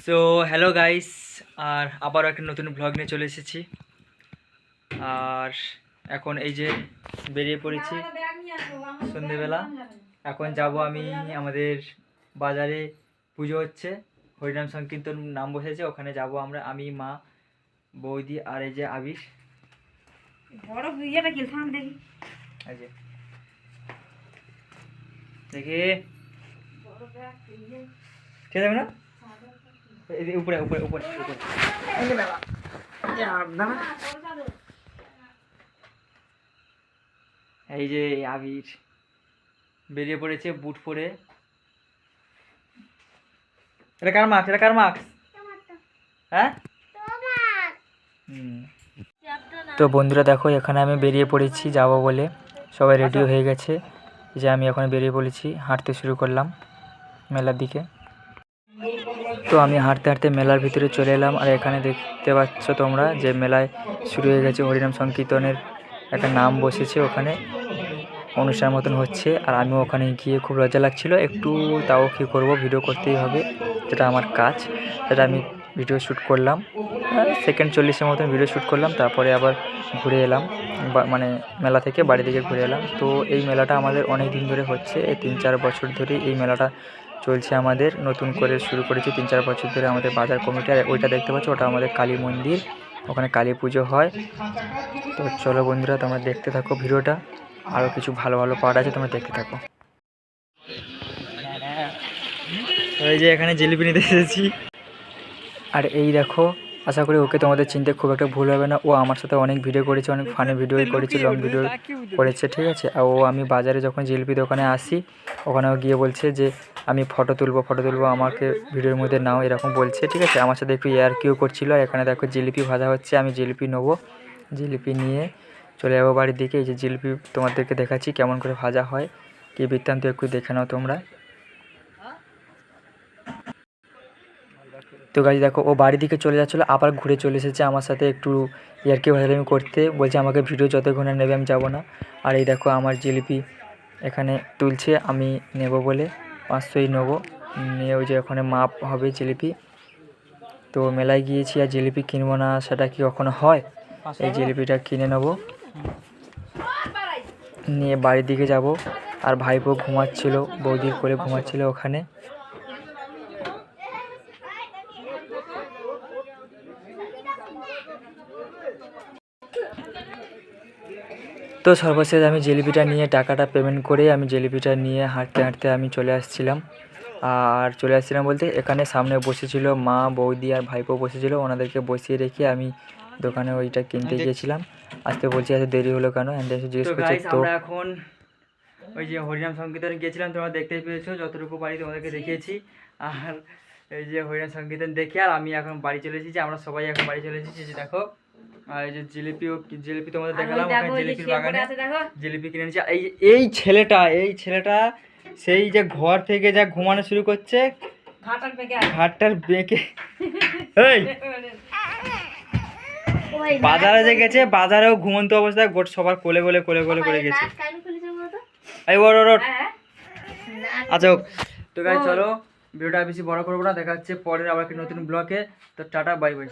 So hello guys, আর আবারও একটা নতুন ব্লগ নিয়ে চলে এসেছি। আর এখন এই যে বেরিয়ে পড়েছি সন্ধেবেলা। এখন যাব আমি আমাদের বাজারে, পুজো হচ্ছে, হরিনাম সংকীর্তন নাম বসেছে, ওখানে যাব আমরা, আমি, মা, বৌদি আর এই যে আবির। বড় ইয়েটা কি থাম দেখি এই যে দেখি বড় ব্যাগ ইয়ে ঠিক আছে না, এই যে উপরে উপরে উপরে উপরে এই যে বাবা এই যে আবির বেরিয়ে পড়েছে বুট পরে। এটা কার মার্কস? এটা কার মার্কস? হ্যাঁ। তো বন্ধুরা দেখো, এখানে আমি বেরিয়ে পড়েছি যাব বলে, সবাই রেডিও হয়ে গেছে। যে আমি এখন বেরিয়ে পড়েছি, হাঁটতে শুরু করলাম মেলার দিকে। তো আমি হাঁটতে হাঁটতে মেলার ভিতরে চলে এলাম। আর এখানে দেখতে পাচ্ছ তোমরা যে মেলায় শুরু হয়ে গেছে, হরিনাম সংকীর্তনের একটা নাম বসেছে, ওখানে অনুষ্ঠান মতন হচ্ছে। আর আমি ওখানে গিয়ে খুব লজ্জা লাগছিল একটু, তাও কী করবো, ভিডিও করতেই হবে, যেটা আমার কাজ, সেটা আমি ভিডিও শ্যুট করলাম। সেকেন্ড 40-এর মতন ভিডিও শ্যুট করলাম, তারপরে আবার ঘুরে এলাম, মানে মেলা থেকে বাড়ি দিকে ঘুরে এলাম। তো এই মেলাটা আমাদের অনেক দিন ধরে হচ্ছে, 3-4 বছর ধরে এই মেলাটা চলছে আমাদের, নতুন করে শুরু করেছি 3-4 বছর ধরে আমাদের বাজার কমিটি। আর ওইটা দেখতে পাচ্ছ, ওটা আমাদের কালী মন্দির, ওখানে কালী পুজো হয়। তো চলো বন্ধুরা, তোমরা দেখতে থাকো ভিডিওটা, আরও কিছু ভালো ভালো পার্ট আছে, তোমরা দেখতে থাকো। এই যে এখানে জিলিপি নিতে এসেছি। আর এই দেখো, আশা করি ওকে তোমাদের চিনতে খুব একটা ভুল হবে না। ও আমার সাথে অনেক ভিডিও করেছে, অনেক ফানি ভিডিও করেছে, লং ভিডিও করেছে, ঠিক আছে। আর ও, আমি বাজারে যখন জিলিপি দোকানে আসি, ওখানেও গিয়ে বলছে যে আমি ফটো তুলবো, আমাকে ভিডিওর মধ্যে নাও, এরকম বলছে, ঠিক আছে। আমার সাথে একটু কিউ করছিল। আর এখানে দেখো জিলিপি ভাজা হচ্ছে, আমি জিলিপি নেবো, জিলিপি নিয়ে চলে যাবো বাড়ির দিকে। এই যে জিলিপি তোমাদেরকে দেখাচ্ছি কেমন করে ভাজা হয়, কী বৃত্তান্ত একটু দেখে নাও তোমরা। তো গাছ দেখো, ও বাড়ির দিকে চলে যাচ্ছিলো, আবার ঘুরে চলে এসেছে আমার সাথে একটু ইয়ার্কি ভাজালামি করতে, বলছে আমাকে ভিডিও যতক্ষণে নেবে আমি যাবো না। আর এই দেখো আমার জিলিপি এখানে তুলছে, আমি নেব বলে 500ই নেবো, নিয়ে ওই যে ওখানে মাপ হবে জিলিপি। তো মেলায় গিয়েছি আর জিলিপি কিনবো না সেটা কি কখনো হয়? এই জিলিপিটা কিনে নেবো, নিয়ে বাড়ির দিকে যাব। আর ভাইপো ঘুমাচ্ছিল, বৌদির কোলে ঘুমাচ্ছিল ওখানে। তো সর্বশেষ আমি জিলিপিটা নিয়ে টাকাটা পেমেন্ট করে আমি জিলিপিটা নিয়ে হাঁটতে হাঁটতে আমি চলে আসছিলাম। আর চলে আসছিলাম বলতে, এখানে সামনে বসেছিল মা, বৌদি আর ভাইপো বসেছিল, ওনাদেরকে বসিয়ে রেখে আমি দোকানে ওইটা কিনতে গিয়েছিলাম। আসতে বলছি এত দেরি হলো কেন, জিজ্ঞেস করছে। তো আমরা এখন ওই যে হরিনাম সংকীর্তন গিয়েছিলাম, তোমরা দেখতেই পেয়েছো, যতটুকু বাড়ি তোমাদেরকে দেখিয়েছি। আর এই যে হরিনাম সংকীর্তন দেখে আর আমি এখন বাড়ি চলে এসেছি, আমরা সবাই এখন বাড়ি চলে এসেছি। যে দেখো, আর এই যে জিলিপি তোমাদের দেখালাম, ওখানে জিলিপির বাগানে জিলিপি কিনে নিয়েছি। এই ছেলেটা সেই যে ঘর থেকে যা ঘুমানো শুরু করছে, ঘাটটার বেঁকে এই বাজারে যে গেছে, বাজারেও ঘুমন্ত অবস্থায় গোট সবার কোলে কোলে কোলে কোলে করে গেছে। এই ওর আচ্ছা, তো গাইস চলো, ভিডিওটা বেশি বড় করবো না, দেখা হচ্ছে পরের আবার একটা নতুন ব্লগে। তো টাটা, বাই বাই।